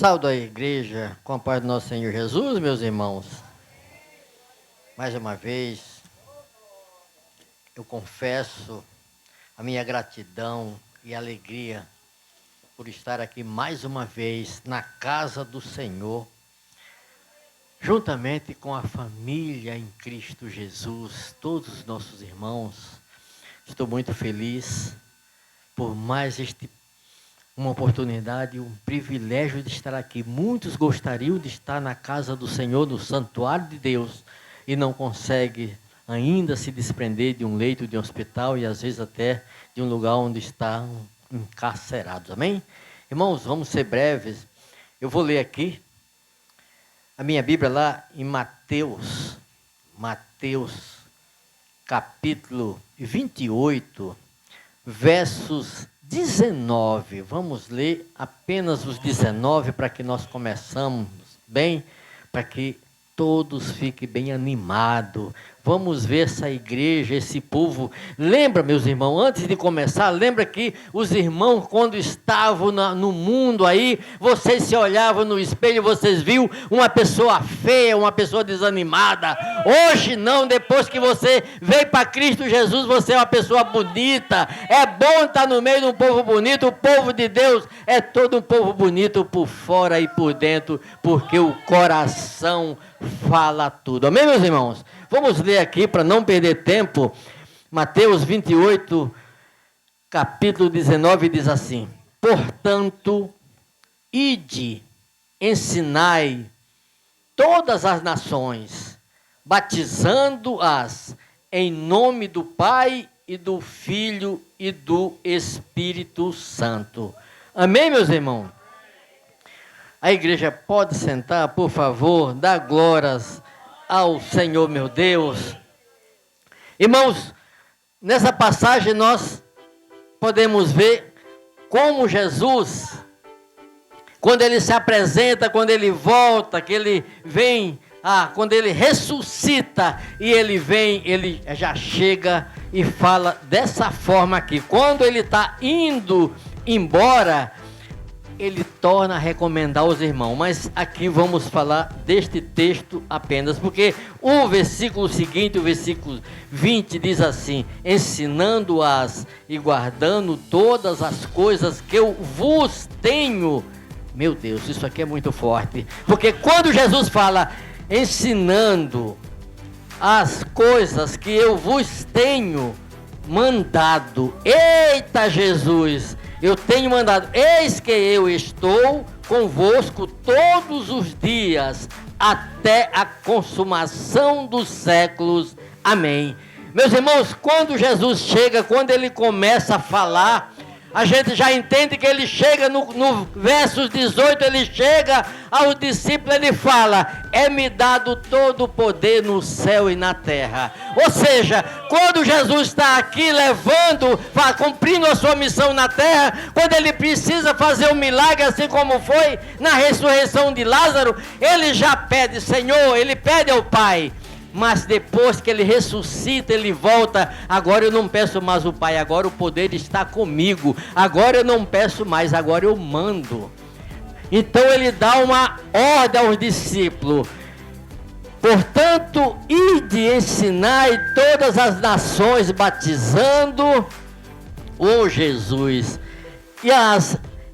Saúdo a igreja com a paz do nosso Senhor Jesus, meus irmãos. Mais uma vez, eu confesso a minha gratidão e alegria por estar aqui mais uma vez na casa do Senhor, juntamente com a família em Cristo Jesus, todos os nossos irmãos. Estou muito feliz por mais uma oportunidade, um privilégio de estar aqui. Muitos gostariam de estar na casa do Senhor, no santuário de Deus, e não conseguem ainda se desprender de um leito de um hospital e às vezes até de um lugar onde estão encarcerados. Amém? Irmãos, vamos ser breves. Eu vou ler aqui a minha Bíblia lá em Mateus capítulo 28, versos 19, vamos ler apenas os 19 para que nós começamos bem, para que todos fiquem bem animados. Vamos ver essa igreja, esse povo. Lembra, meus irmãos, antes de começar, lembra que os irmãos, quando estavam no mundo aí, vocês se olhavam no espelho, vocês viam uma pessoa feia, uma pessoa desanimada. Hoje não, depois que você veio para Cristo Jesus, você é uma pessoa bonita. É bom estar no meio de um povo bonito. O povo de Deus é todo um povo bonito por fora e por dentro, porque o coração fala tudo. Amém, meus irmãos? Vamos ler aqui para não perder tempo. Mateus 28, capítulo 19, diz assim: portanto, ide, ensinai todas as nações, batizando-as em nome do Pai e do Filho e do Espírito Santo. Amém, meus irmãos? A igreja pode sentar, por favor, dá glórias ao Senhor, meu Deus. Irmãos, nessa passagem nós podemos ver como Jesus, quando ele se apresenta, quando ele volta, que ele vem, quando ele ressuscita e ele vem, ele já chega e fala dessa forma aqui. Quando ele está indo embora, ele torna a recomendar aos irmãos, mas aqui vamos falar deste texto apenas, porque o versículo seguinte, o versículo 20, diz assim: ensinando-as e guardando todas as coisas que eu vos tenho. Meu Deus, isso aqui é muito forte, porque quando Jesus fala ensinando as coisas que eu vos tenho mandado, eita Jesus, eu tenho mandado, eis que eu estou convosco todos os dias, até a consumação dos séculos. Amém. Meus irmãos, quando Jesus chega, quando ele começa a falar, a gente já entende que ele chega no versos 18, ele chega aos discípulos, ele fala: é-me dado todo o poder no céu e na terra. Ou seja, quando Jesus está aqui levando, cumprindo a sua missão na terra, quando ele precisa fazer um milagre, assim como foi na ressurreição de Lázaro, ele já pede, Senhor, ele pede ao Pai. Mas depois que ele ressuscita, ele volta. Agora eu não peço mais o Pai, agora o poder está comigo. Agora eu não peço mais, agora eu mando. Então ele dá uma ordem aos discípulos: portanto, ide, ensinai todas as nações, batizando o Jesus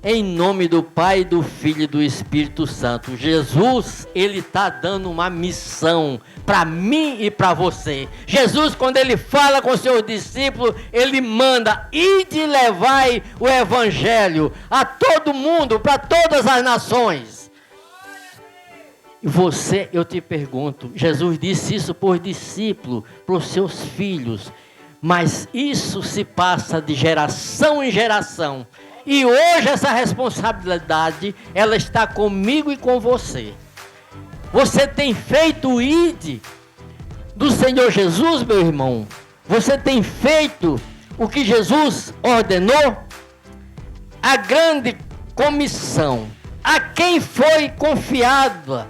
em nome do Pai, do Filho e do Espírito Santo. Jesus, ele está dando uma missão para mim e para você. Jesus, quando ele fala com seus discípulos, ele manda: ide, levai o evangelho a todo mundo, para todas as nações. E você, eu te pergunto, Jesus disse isso por discípulo, para os seus filhos, mas isso se passa de geração em geração. E hoje essa responsabilidade, ela está comigo e com você. Você tem feito o ID do Senhor Jesus, meu irmão? Você tem feito o que Jesus ordenou? A grande comissão. A quem foi confiada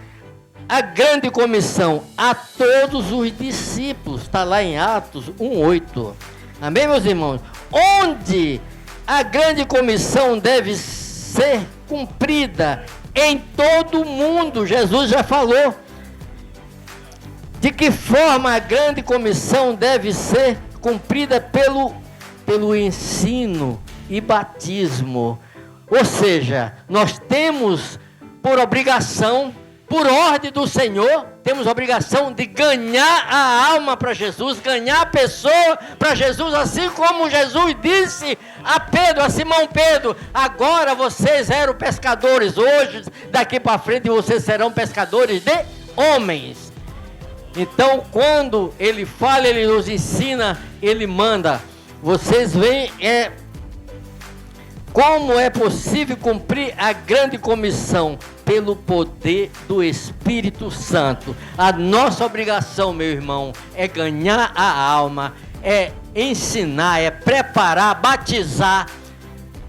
a grande comissão? A todos os discípulos. Está lá em Atos 1:8. Amém, meus irmãos? Onde a grande comissão deve ser cumprida em todo o mundo. Jesus já falou. De que forma a grande comissão deve ser cumprida pelo ensino e batismo. Ou seja, nós temos por obrigação, por ordem do Senhor, temos a obrigação de ganhar a alma para Jesus, ganhar a pessoa para Jesus, assim como Jesus disse a Pedro, a Simão Pedro: agora vocês eram pescadores, hoje, daqui para frente, vocês serão pescadores de homens. Então, quando ele fala, ele nos ensina, ele manda. Vocês veem como é possível cumprir a grande comissão pelo poder do Espírito Santo. A nossa obrigação, meu irmão, é ganhar a alma, é ensinar, é preparar, batizar,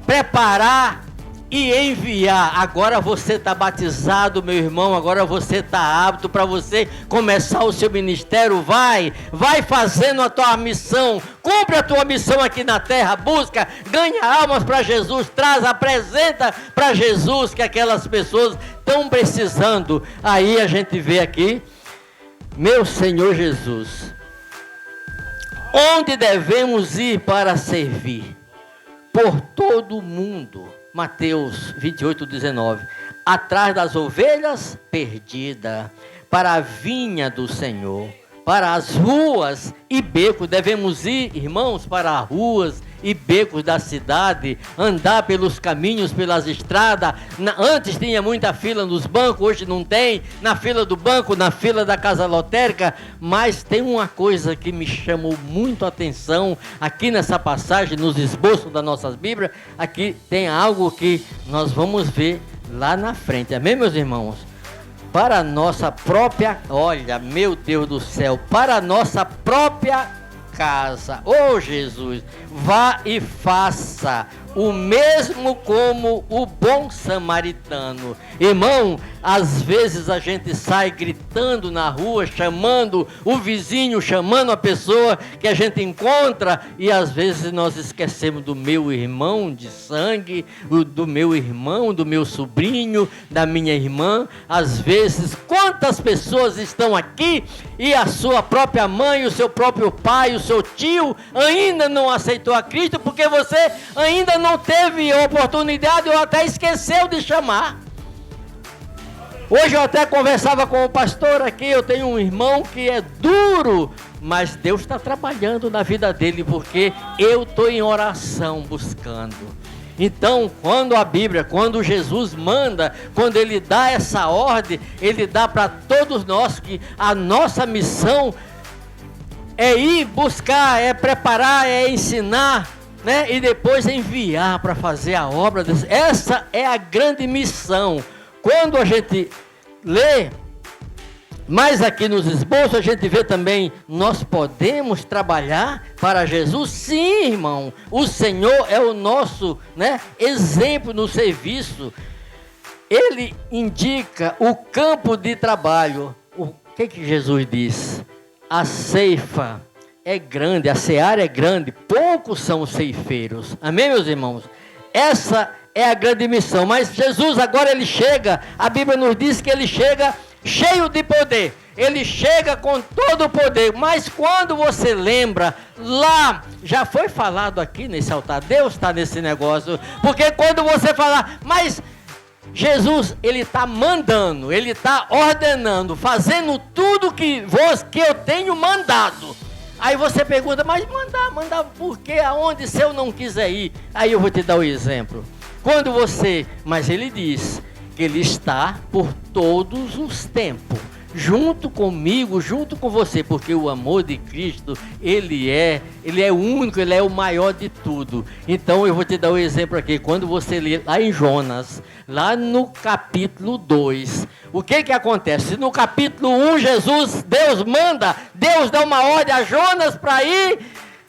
preparar e enviar. Agora você está batizado, meu irmão, agora você está apto para você começar o seu ministério. Vai fazendo a tua missão, cumpre a tua missão aqui na terra, busca, ganha almas para Jesus, traz, apresenta para Jesus, que aquelas pessoas estão precisando. Aí a gente vê aqui, meu Senhor Jesus, onde devemos ir para servir? Por todo o mundo. Mateus 28, 19. Atrás das ovelhas perdidas, para a vinha do Senhor, para as ruas e becos. Devemos ir, irmãos, para as ruas e becos da cidade, andar pelos caminhos, pelas estradas. Antes tinha muita fila nos bancos, hoje não tem. Na fila do banco, na fila da casa lotérica. Mas tem uma coisa que me chamou muito a atenção aqui nessa passagem, nos esboços das nossas Bíblias. Aqui tem algo que nós vamos ver lá na frente, amém, meus irmãos? Para a nossa própria, olha, meu Deus do céu, para a nossa própria casa. Oh, Jesus, vá e faça o mesmo como o bom samaritano. Irmão, às vezes a gente sai gritando na rua, chamando o vizinho, chamando a pessoa que a gente encontra, e às vezes nós esquecemos do meu irmão de sangue, do meu irmão, do meu sobrinho, da minha irmã. Às vezes, quantas pessoas estão aqui e a sua própria mãe, o seu próprio pai, o seu tio ainda não aceitou a Cristo, porque você ainda não teve oportunidade ou até esqueceu de chamar. Hoje eu até conversava com o pastor aqui, eu tenho um irmão que é duro, mas Deus está trabalhando na vida dele, porque eu estou em oração buscando. Então, quando a Bíblia, quando Jesus manda, quando Ele dá essa ordem, Ele dá para todos nós que a nossa missão é ir buscar, é preparar, é ensinar, né? E depois enviar para fazer a obra. Essa é a grande missão. Quando a gente lê, mas aqui nos esboços a gente vê também, nós podemos trabalhar para Jesus? Sim, irmão. O Senhor é o nosso, né, exemplo no serviço. Ele indica o campo de trabalho. O que Jesus diz? A ceifa é grande, a seara é grande, poucos são os ceifeiros. Amém, meus irmãos? Essa é a grande missão. Mas Jesus agora ele chega, a Bíblia nos diz que ele chega cheio de poder. Ele chega com todo o poder. Mas quando você lembra, lá, já foi falado aqui nesse altar, Deus está nesse negócio. Porque quando você falar, mas Jesus, ele está mandando, ele está ordenando, fazendo tudo que eu tenho mandado. Aí você pergunta, mas mandar por quê? Aonde, se eu não quiser ir? Aí eu vou te dar o exemplo. Quando você, mas ele diz que ele está por todos os tempos, junto comigo, junto com você, porque o amor de Cristo, ele é único, ele é o maior de tudo. Então eu vou te dar o exemplo aqui, quando você lê lá em Jonas, lá no capítulo 2, o que acontece? No capítulo 1, Deus dá uma ordem a Jonas para ir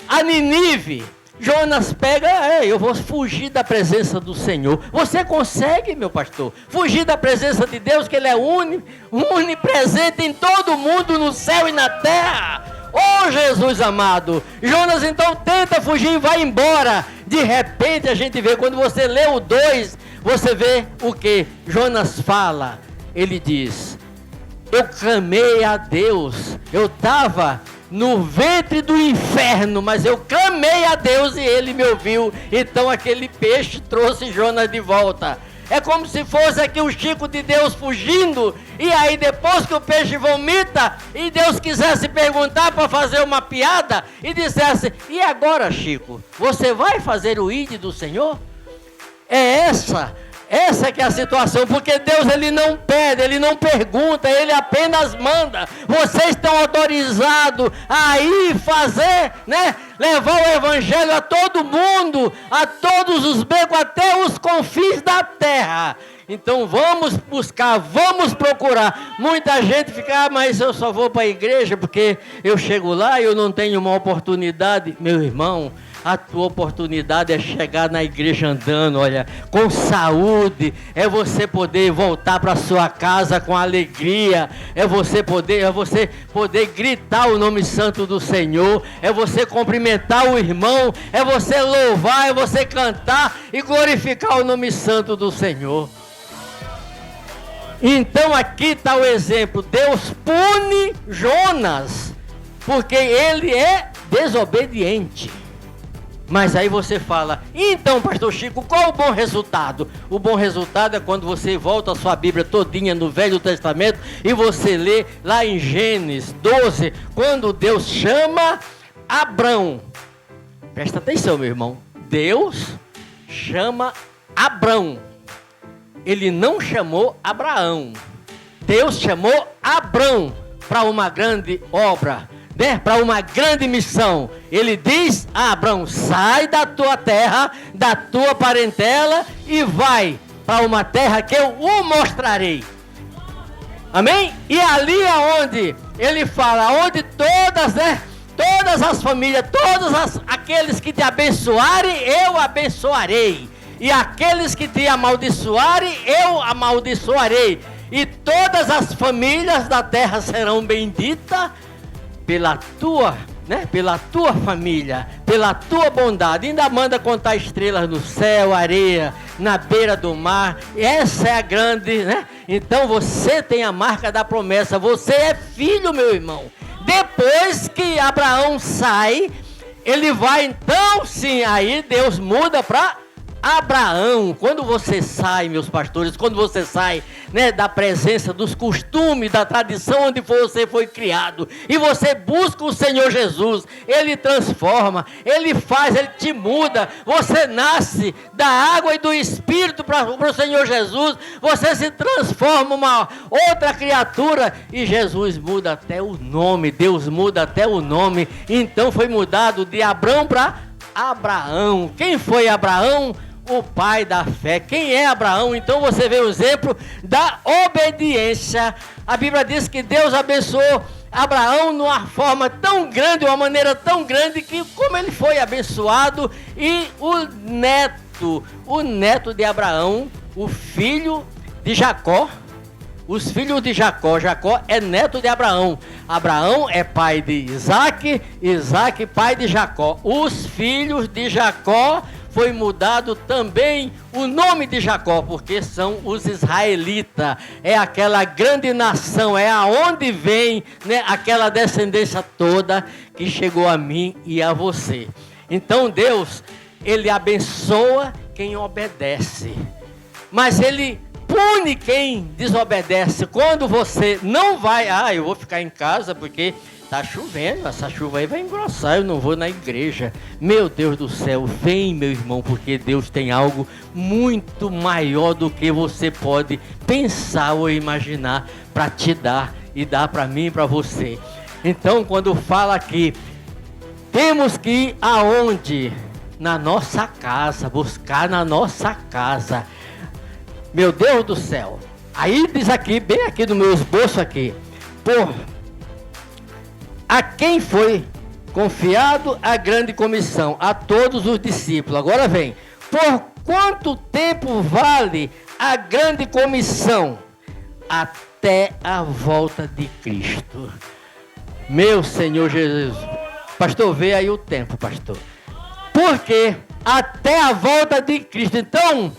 a Nínive. Jonas pega, eu vou fugir da presença do Senhor. Você consegue, meu pastor, fugir da presença de Deus, que Ele é onipresente em todo o mundo, no céu e na terra? Oh, Jesus amado! Jonas então tenta fugir e vai embora. De repente a gente vê, quando você lê o 2, você vê o que Jonas fala. Ele diz: eu clamei a Deus, eu estava no ventre do inferno, mas eu clamei a Deus e Ele me ouviu. Então aquele peixe trouxe Jonas de volta. É como se fosse aqui o Chico de Deus fugindo, e aí depois que o peixe vomita, e Deus quisesse perguntar para fazer uma piada, e dissesse: e agora, Chico, você vai fazer o ID do Senhor? É essa que é a situação, porque Deus, Ele não pede, Ele não pergunta, Ele apenas manda. Vocês estão autorizados a ir fazer, né? Levar o Evangelho a todo mundo, a todos os becos, até os confins da terra. Então vamos buscar, vamos procurar. Muita gente fica: mas eu só vou para a igreja porque eu chego lá e eu não tenho uma oportunidade. Meu irmão, a tua oportunidade é chegar na igreja andando, olha, com saúde, é você poder voltar para sua casa com alegria, é você poder gritar o nome santo do Senhor, é você cumprimentar o irmão, é você louvar, é você cantar e glorificar o nome santo do Senhor. Então aqui está o exemplo. Deus pune Jonas, porque ele é desobediente. Mas aí você fala: então, pastor Chico, qual o bom resultado? O bom resultado é quando você volta a sua Bíblia todinha no Velho Testamento e você lê lá em Gênesis 12, quando Deus chama Abrão. Presta atenção, meu irmão. Deus chama Abrão. Ele não chamou Abraão. Deus chamou Abrão para uma grande obra, né? Para uma grande missão. Ele diz a Abrão: sai da tua terra, da tua parentela e vai para uma terra que eu o mostrarei. Amém? E ali aonde ele fala, onde todas, né? Todas as famílias, aqueles que te abençoarem, eu abençoarei. E aqueles que te amaldiçoarem, eu amaldiçoarei. E todas as famílias da terra serão benditas pela tua, né? Pela tua família, pela tua bondade. Ainda manda contar estrelas no céu, areia na beira do mar. Essa é a grande, né? Então você tem a marca da promessa. Você é filho, meu irmão. Depois que Abraão sai, ele vai, então sim, aí Deus muda para Abraão. Quando você sai, meus pastores, quando você sai, né, da presença, dos costumes, da tradição onde você foi criado, e você busca o Senhor Jesus, Ele transforma, Ele faz, Ele te muda. Você nasce da água e do Espírito para o Senhor Jesus, você se transforma uma outra criatura, e Jesus muda até o nome, Deus muda até o nome. Então foi mudado de Abrão para Abraão. Quem foi Abraão? O pai da fé. Quem é Abraão? Então você vê o exemplo da obediência. A Bíblia diz que Deus abençoou Abraão de uma forma tão grande, uma maneira tão grande, que como ele foi abençoado, e o neto de Abraão, o filho de Jacó, os filhos de Jacó, Jacó é neto de Abraão, Abraão é pai de Isaac, Isaac pai de Jacó. Os filhos de Jacó foi mudado também o nome de Jacó, porque são os israelitas, é aquela grande nação, é aonde vem, né, aquela descendência toda que chegou a mim e a você. Então Deus, Ele abençoa quem obedece, mas Ele pune quem desobedece. Quando você não vai, eu vou ficar em casa porque tá chovendo, essa chuva aí vai engrossar, eu não vou na igreja. Meu Deus do céu, vem, meu irmão, porque Deus tem algo muito maior do que você pode pensar ou imaginar para te dar, e dar para mim e para você. Então, quando fala aqui, temos que ir aonde? Na nossa casa, buscar na nossa casa. Meu Deus do céu. Aí diz aqui, bem aqui no meu esboço aqui, a quem foi confiado a grande comissão? A todos os discípulos. Agora vem. Por quanto tempo vale a grande comissão? Até a volta de Cristo. Meu Senhor Jesus. Pastor, vê aí o tempo, pastor. Porque até a volta de Cristo. Então,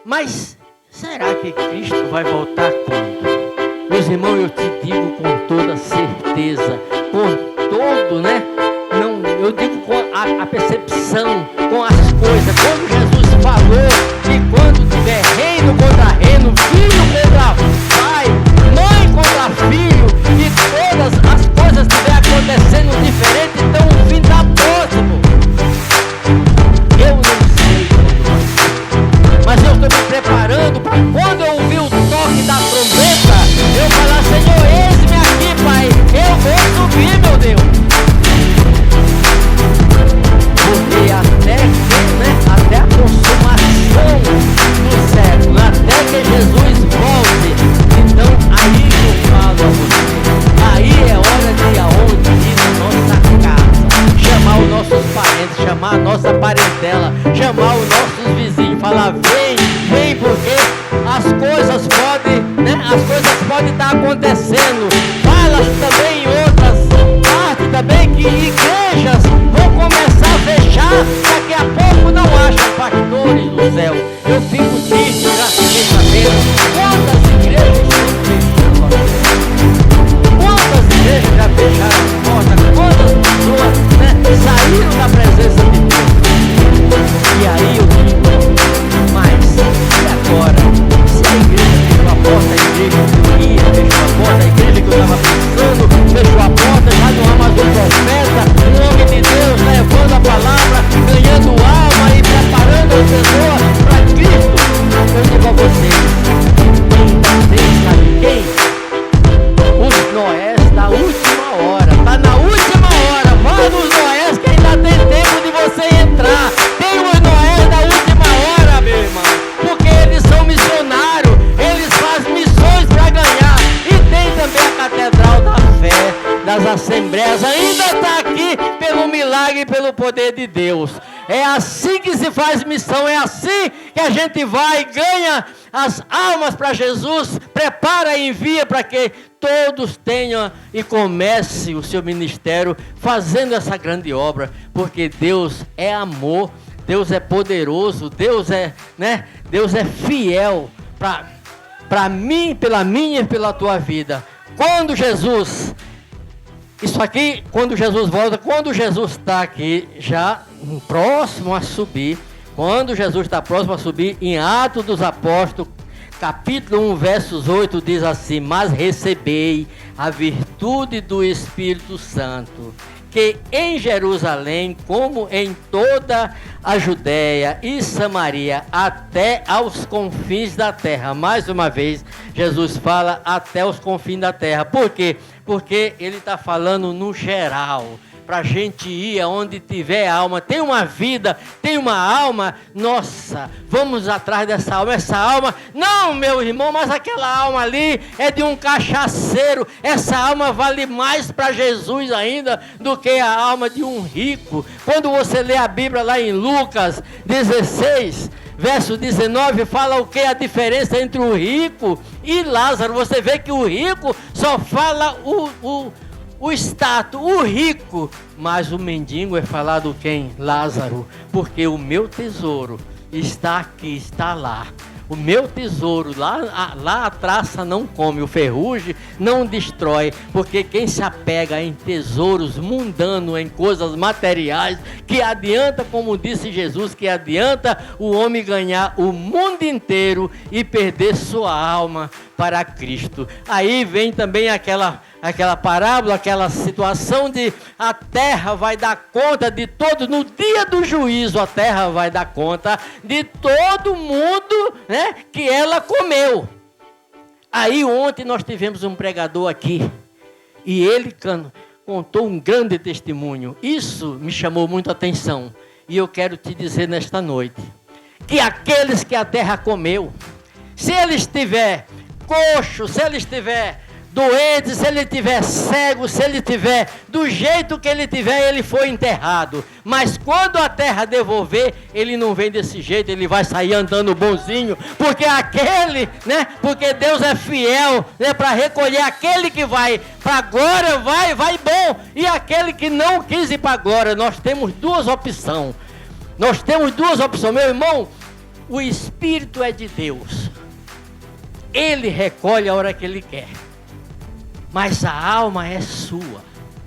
Mas será que Cristo vai voltar quando? Meus irmãos, eu te digo com toda certeza, com todo, né? Não, eu digo com a percepção, com as coisas. Quando Jesus falou que quando tiver reino contra reino, filho contra pai, mãe contra filho, e todas as coisas estiver acontecendo diferente, então o fim está próximo. Eu não sei quando vai ser, mas eu estou me preparando para quando eu ouvir o toque da trombeta, eu falar: Senhor, eis-me aqui, Pai, eu vou subir, meu Deus. Porque até a consumação do século, até que Jesus volte, então aí que eu falo a você, aí é hora de aonde ir na nossa casa, chamar os nossos parentes, chamar a nossa parentela, chamar os nossos vizinhos, falar: vem, porque as coisas podem estar acontecendo. Fala também em outras partes também que igrejas vão começar a fechar, daqui a pouco não acham pastores do céu. Eu fico triste, já fiquei sabendo quantas igrejas estão fechando. Quantas igrejas já fecharam as portas, quantas pessoas, saíram da presença de Deus. E aí eu digo: mas e agora? Se a igreja fechou a porta, a igreja que eu ia, fechou a porta, a igreja que eu estava pensando, fechou a porta, já não há mais um profeta, um homem de Deus levando a palavra, ganhando alma e preparando as pessoas para Cristo. Eu digo a vocês: sabe quem? Os Noés da última hora. Está na última hora. Vai nos Noés que ainda tem tempo de você entrar. Tem os Noés da última hora, meu irmão, porque eles são missionários, eles fazem missões para ganhar. E tem também a Catedral da Fé, das Assembleias, ainda está aqui pelo milagre e pelo poder de Deus. É assim que se faz missão, é assim que a gente vai e ganha as almas para Jesus, prepara e envia para que todos tenham e comece o seu ministério fazendo essa grande obra, porque Deus é amor, Deus é poderoso, Deus é fiel para mim, pela minha e pela tua vida. Quando Jesus volta, quando Jesus está aqui já próximo a subir, quando Jesus está próximo a subir, em Atos dos Apóstolos, capítulo 1, versos 8, diz assim: mas recebei a virtude do Espírito Santo, que em Jerusalém, como em toda a Judéia e Samaria, até aos confins da terra. Mais uma vez, Jesus fala até os confins da terra. Por quê? Porque ele está falando no geral, para a gente ir aonde tiver alma. Tem uma vida, tem uma alma, nossa, vamos atrás dessa alma. Essa alma, não, meu irmão, mas aquela alma ali é de um cachaceiro. Essa alma vale mais para Jesus ainda do que a alma de um rico. Quando você lê a Bíblia lá em Lucas 16, verso 19, fala o que? A diferença entre o rico e Lázaro. Você vê que o rico só fala o status, o rico, mas o mendigo é falado quem? Lázaro, porque o meu tesouro está aqui, está lá. O meu tesouro, lá a traça não come, o ferrugem não destrói, porque quem se apega em tesouros mundanos, em coisas materiais, que adianta, como disse Jesus, que adianta o homem ganhar o mundo inteiro e perder sua alma para Cristo. Aí vem também aquela parábola, aquela situação de a terra vai dar conta de todo, no dia do juízo a terra vai dar conta de todo mundo, que ela comeu. Aí ontem nós tivemos um pregador aqui e ele contou um grande testemunho. Isso me chamou muito a atenção e eu quero te dizer nesta noite que aqueles que a terra comeu, se ele estiver coxo, se ele estiver doente, se ele estiver cego, se ele estiver do jeito que ele tiver, ele foi enterrado. Mas quando a terra devolver, ele não vem desse jeito, ele vai sair andando bonzinho, porque porque Deus é fiel, para recolher aquele que vai para a glória, vai bom, e aquele que não quis ir para a glória. Nós temos duas opções, meu irmão. o Espírito é de Deus. Ele recolhe a hora que Ele quer. Mas a alma é sua.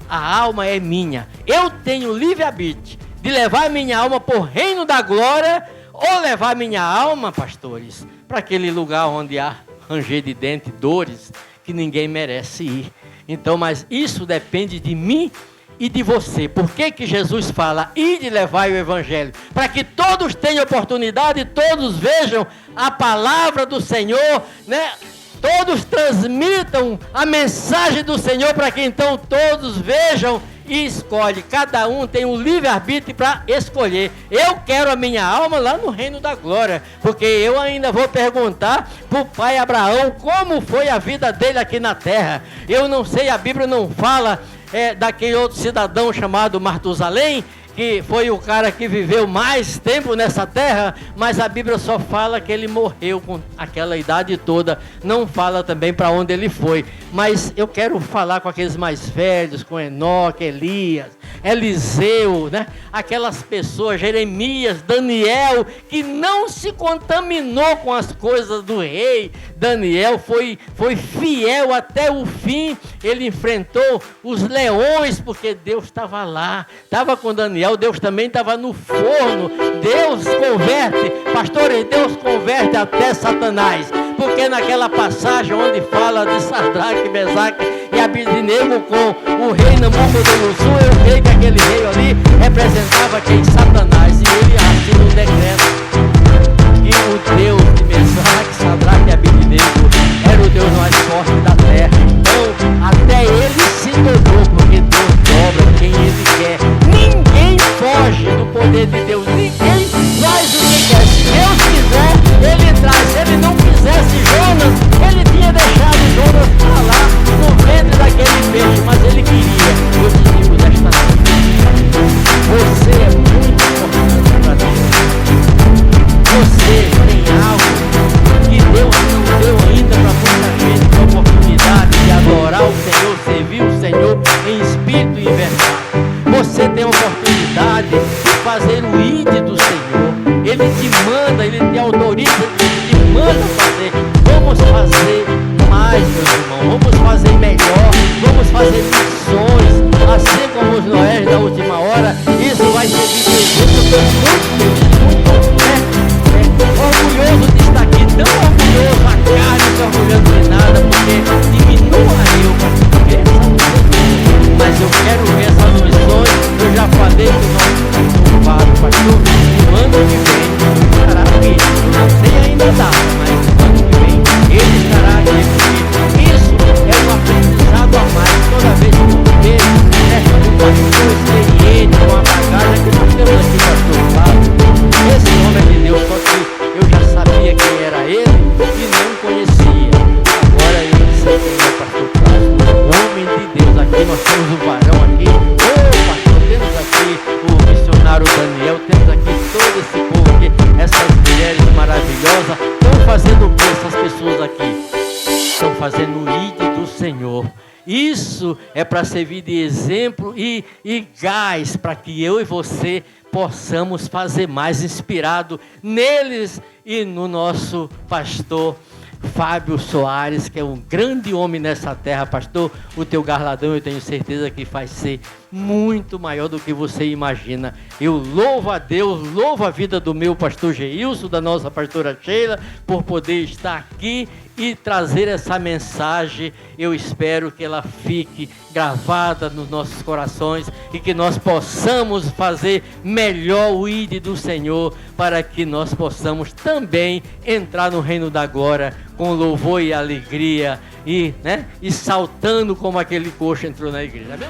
A alma é minha. Eu tenho livre-arbítrio de levar minha alma para o reino da glória ou levar minha alma, pastores, para aquele lugar onde há ranger de dente, dores, que ninguém merece ir. Então, mas isso depende de mim e de você. Por que que Jesus fala, ide e levai o evangelho? Para que todos tenham oportunidade, todos vejam a palavra do Senhor, né? Todos transmitam a mensagem do Senhor, para que então todos vejam e escolhem. Cada um tem um livre-arbítrio para escolher. Eu quero a minha alma lá no reino da glória, porque eu ainda vou perguntar para o pai Abraão como foi a vida dele aqui na terra. Eu não sei, a Bíblia não fala daquele outro cidadão chamado Matusalém, que foi o cara que viveu mais tempo nessa terra, mas a Bíblia só fala que ele morreu com aquela idade toda, não fala também para onde ele foi. Mas eu quero falar com aqueles mais velhos, com Enoque, Elias, Eliseu, né? Aquelas pessoas, Jeremias, Daniel, que não se contaminou com as coisas do rei. Daniel foi fiel até o fim, ele enfrentou os leões, porque Deus estava lá, estava com Daniel. Deus também estava no forno. Deus converte, pastores, Deus converte até Satanás, porque naquela passagem onde fala de Sadraque, Mesaque e Abednego com o rei Nabucodonosor, eu creio que aquele rei ali representava quem? Satanás, e ele assina um decreto que o Deus de Mesaque, Sadraque e Abednego era o Deus mais forte da terra. Então até ele se dobrou, porque Deus dobra quem ele quer. Ninguém foge do poder de Deus, ninguém faz o que quer. Se Deus quiser, ele traz. Se ele não quisesse Jonas, ele tinha deixado Jonas para lá no ventre daquele peixe, mas ele queria. Eu te digo desta noite, você é muito importante para Deus. Você tem algo que Deus não deu ainda para muita gente, a oportunidade de adorar o Senhor, servir o Senhor em espírito e em verdade. Você tem a oportunidade de fazer o ide do Senhor. Ele te manda, Ele te autoriza, Ele te manda fazer. Vamos fazer mais, meus irmãos. Vamos fazer melhor. Vamos fazer missões, assim como os Noés da última hora. Isso vai servir de exemplo. Eu estou muito orgulhoso de estar aqui. Tão orgulhoso, a carne não orgulhoso de nada, porque diminua eu, porque mas eu quero ver essas missões. Eu já falei que o nosso ocupado, pastor, no ano que vem estará aqui. Eu não sei ainda a data, mas no ano que vem ele estará aqui, porque isso é um aprendizado a mais. Toda vez que eu vejo, um pastor experiente, com a bagagem que nós temos aqui, pastor Flávio, esse homem de Deus, só que eu já sabia quem era ele e não conhecia. Agora eu sei quem é o pastor Flávio, o homem de Deus. Aqui nós temos o varão aqui, pastor, temos aqui o missionário Daniel, temos aqui todo esse povo aqui, essas mulheres maravilhosas. Estão fazendo o que essas pessoas aqui? Estão fazendo o ide do Senhor. Isso é para servir de exemplo e gás para que eu e você possamos fazer mais, inspirado neles e no nosso pastor Fábio Soares, que é um grande homem nessa terra. Pastor, o teu galardão eu tenho certeza que vai ser muito maior do que você imagina. Eu louvo a Deus, louvo a vida do meu pastor Geilson, da nossa pastora Sheila, por poder estar aqui e trazer essa mensagem. Eu espero que ela fique gravada nos nossos corações e que nós possamos fazer melhor o ide do Senhor, para que nós possamos também entrar no reino da glória com louvor e alegria e saltando como aquele coxo entrou na igreja. Amém?